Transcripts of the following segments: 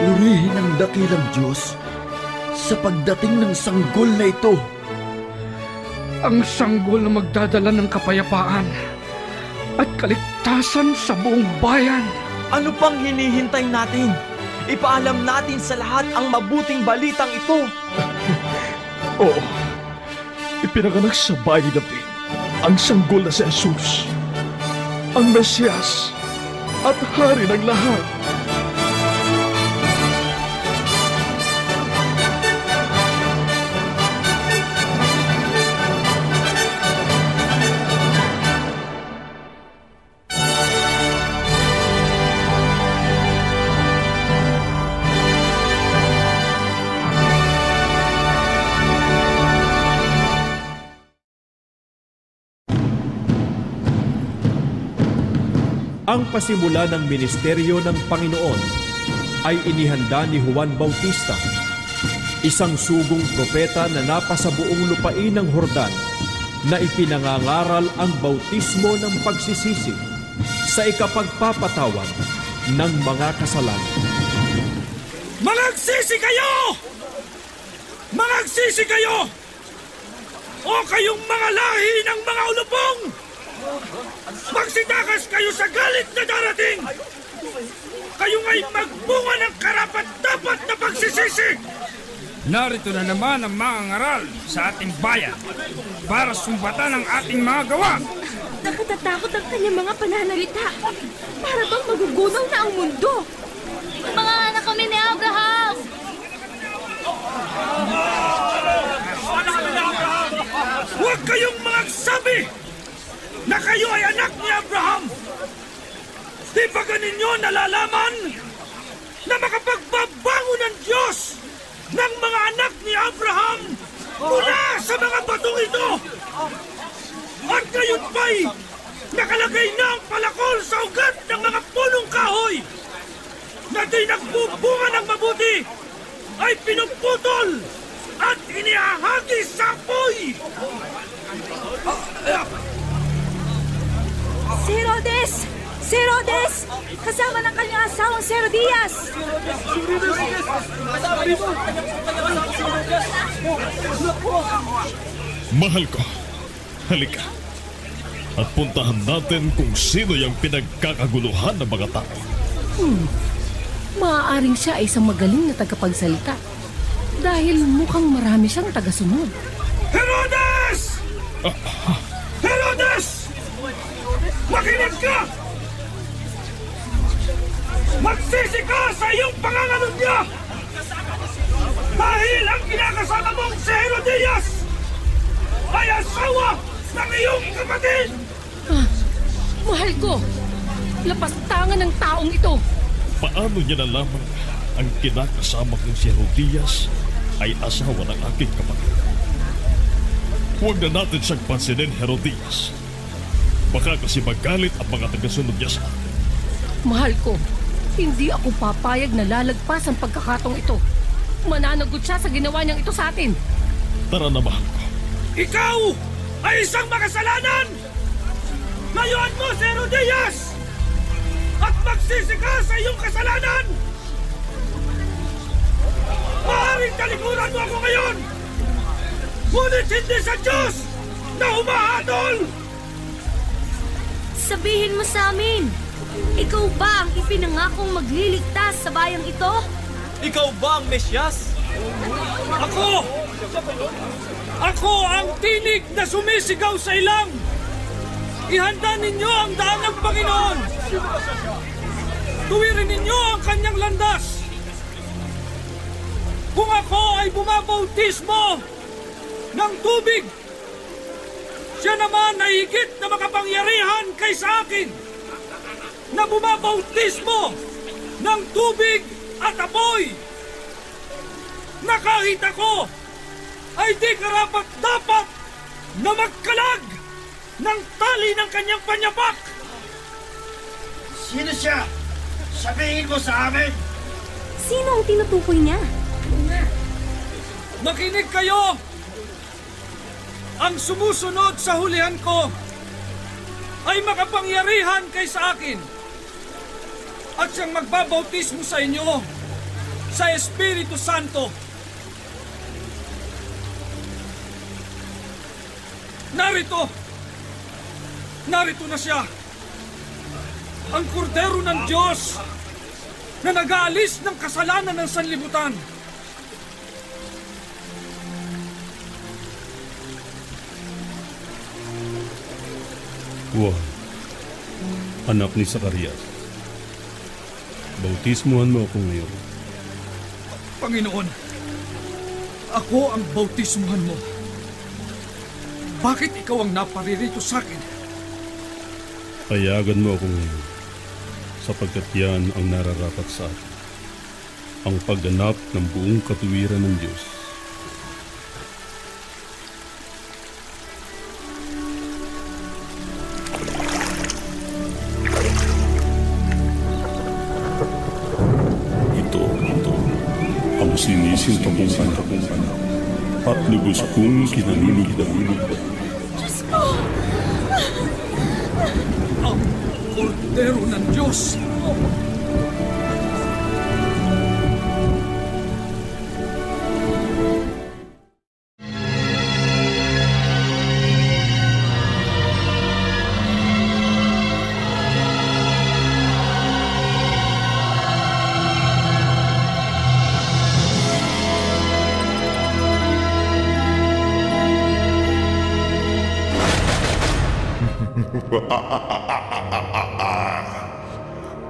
Purihin ang dakilang Diyos sa pagdating ng sanggol na ito. Ang sanggol na magdadala ng kapayapaan at kaligtasan sa buong bayan. Ano pang hinihintay natin? Ipaalam natin sa lahat ang mabuting balitang ito. Oo, ipinanganak sa bahay ni David ang sanggol na si Jesus, ang Mesiyas at Hari ng lahat. Ang pasimula ng ministeryo ng Panginoon ay inihanda ni Juan Bautista, isang sugong propeta na napasa buong lupain ng Jordan na ipinangangaral ang bautismo ng pagsisisi sa ikapagpapatawad ng mga kasalanan. Mangagsisi kayo! Mangagsisi kayo! O kayong mga lahi ng mga ulupong! Magsitakas kayo sa galit na darating! Kayo nga'y magbunga ng karapat-dapat na pagsisisi! Narito na naman ang mga ngaral sa ating bayan para sumbatan ang ating mga gawa. Nakatatakot ang kanyang mga pananalita. Para bang magugunaw na ang mundo. Mga anak kami ni Abraham! Huwag kayong magsabi na kayo ay anak ni Abraham! Di ba ganinyo nalalaman na makapagbabango ng Diyos ng mga anak ni Abraham mula sa mga batong ito? At ngayon pa'y nakalagay na ang palakol sa ugat ng mga punong kahoy na di nagbubunga ng mabuti ay pinuputol at inihahagis sa apoy! Si Herodes! Si Herodes! Kasama ng kanyang asawang si Herodias! Mahal ko, halika. At puntahan natin kung sino yung pinagkakaguluhan ng mga tao. Maaaring siya ay isang magaling na tagapagsalita dahil mukhang marami siyang tagasunod. Herodes! Herodes! Makinig ka! Magsisi ka sa iyong pangangalunya! Dahil ang kinakasama mong si Herodias ay asawa ng iyong kapatid! Mahal ko, lapastangan ng taong ito. Paano niya nalaman ang kinakasama kong si Herodias ay asawa ng aking kapatid? Huwag na natin siyang pansinin, Herodias. Baka kasi magalit ang mga tagasunod niya sa atin. Mahal ko, hindi ako papayag na lalagpas ang pagkakataong ito. Mananagot siya sa ginawa niyang ito sa atin. Tara na, mahal ko. Ikaw ay isang makasalanan! Layuan mo si Herodias! At magsisi ka sa iyong kasalanan! Maaaring talikuran mo ako ngayon! Ngunit hindi sa Diyos na humahatol! Sabihin mo sa amin, ikaw ba ang ipinangakong magliligtas sa bayang ito? Ikaw ba ang Mesiyas? Ako! Ako ang tinig na sumisigaw sa ilang! Ihanda ninyo ang daan ng Panginoon! Tuwirin ninyo ang kanyang landas! Kung ako ay bumabautismo ng tubig, siya naman ay higit na makapangyarihan kaysa akin na bumabautismo ng tubig at apoy, na kahit ako ay di karapat-dapat na magkalag ng tali ng kanyang panyapak. Sino siya? Sabihin mo sa amin! Sino ang tinutukoy niya? Makinig kayo! Ang sumusunod sa hulihan ko ay makapangyarihan kaysa akin at siyang magbabautismo sa inyo sa Espiritu Santo. Narito na siya, ang kordero ng Diyos na nag-aalis ng kasalanan ng sanlibutan. Juan, anak ni Zacarias, bautismuhan mo ako ngayon. Panginoon, ako ang bautismuhan mo. Bakit ikaw ang naparirito sa akin? Payagan mo ako ngayon, sapagkat yan ang nararapat sa atin, ang pagganap ng buong katuwiran ng Diyos. Ito, ang sinisinta kong anak, at lubos kong kinanunod-nunod. Diyos ko! Ang kordero ng Diyos!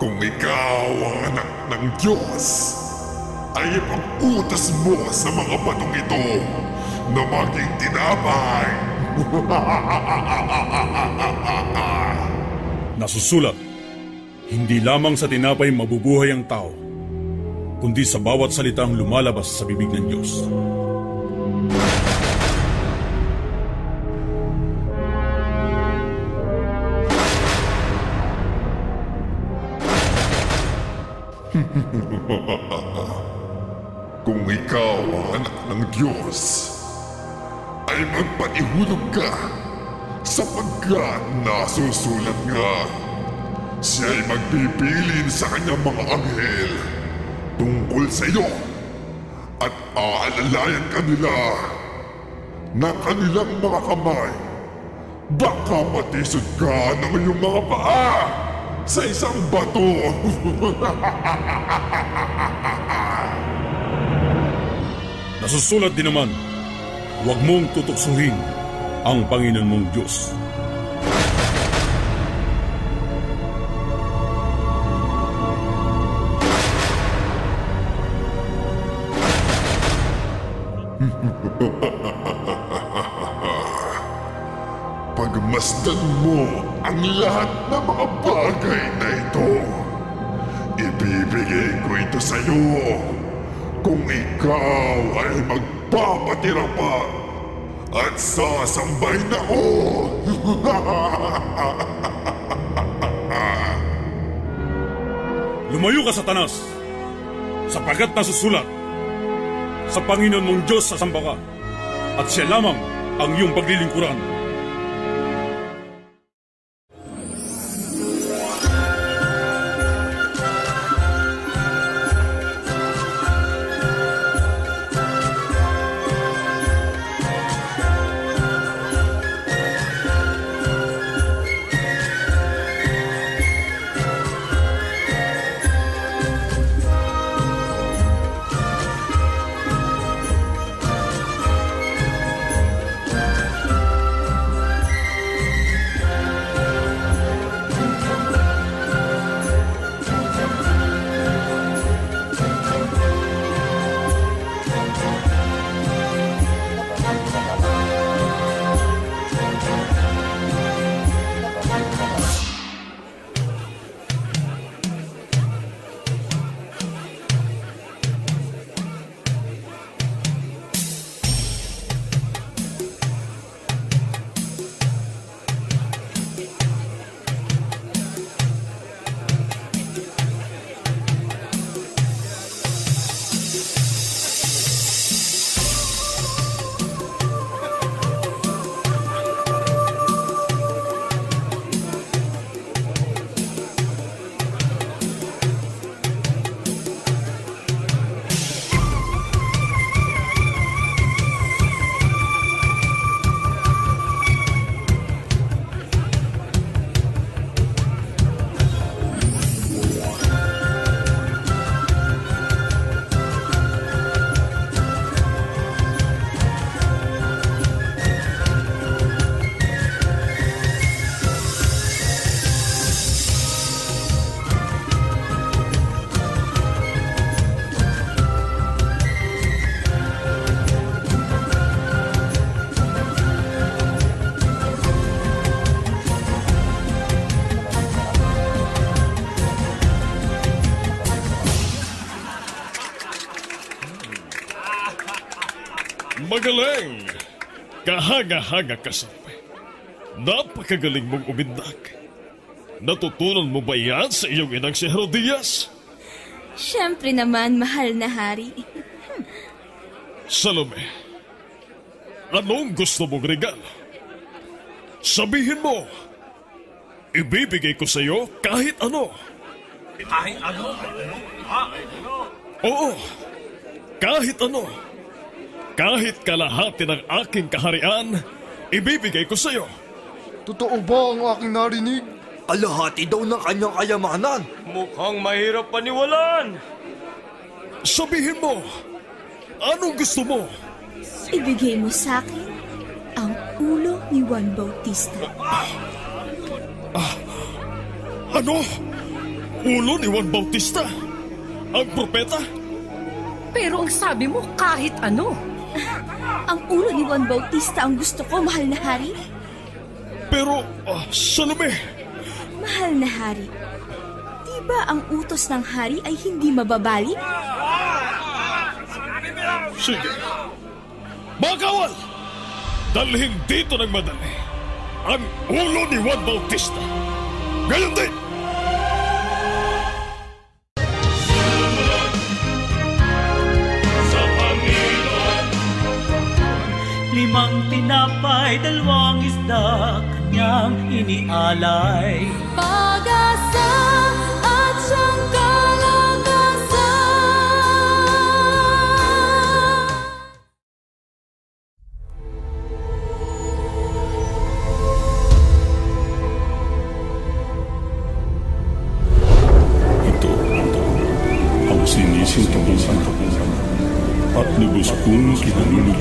Kung ikaw ang anak ng Diyos, ay ipag-utos mo sa mga batong ito na maging tinapay. Nasusulat, hindi lamang sa tinapay mabubuhay ang tao, kundi sa bawat salitang lumalabas sa bibig ng Diyos. Kung ikaw ang anak ng Diyos, ay magpatihulog ka, sapagkat nasusulat nga, siya'y magpipilin sa kanyang mga anghel tungkol sa iyo at aalalayan kanila na kanilang mga kamay. Baka matisod ka ng iyong mga paa sa isang bato. Nasusulat din naman, huwag mong tutuksuhin ang Panginoon mong Diyos. Pagmasdan mo ang lahat ng mga bagay na ito, ibibigay ko ito sa iyo kung ikaw ay magpapatira pa at sasambahin ako. Lumayo ka, Satanas, sapagkat nasusulat, sa Panginoon mong Diyos sasamba ka, at siya lamang ang iyong paglilingkuran. Magaling! Kahanga-hanga ka, Salome. Napakagaling mong umindak. Natutunan mo ba yan sa iyong inang si Herodias? Siyempre naman, mahal na hari. Salome, anong gusto mong regalo? Sabihin mo, ibibigay ko sa iyo kahit ano. Kahit ano? Oo, kahit ano. Kahit kalahati ng aking kaharian, ibibigay ko sa iyo. Totoo ba ang aking narinig? Kalahati daw ng kanyang kayamanan. Mukhang mahirap paniwalaan. Sabihin mo, anong gusto mo? Ibigay mo sa akin ang ulo ni Juan Bautista. Ano? Ulo ni Juan Bautista? Ang propeta? Pero ang sabi mo kahit ano. Ang ulo ni Juan Bautista ang gusto ko, mahal na hari. Pero, Salome... Mahal na hari, di ba ang utos ng hari ay hindi mababalik? Sige. Mga kawal! Dalhin dito ng madali ang ulo ni Juan Bautista. Ngayon din! Limang tinapay, 2 isda, kanyang inialay. Pag-asa at siyang kalagasan. Ito ang sinising tapusan at lubos kong kinalilig.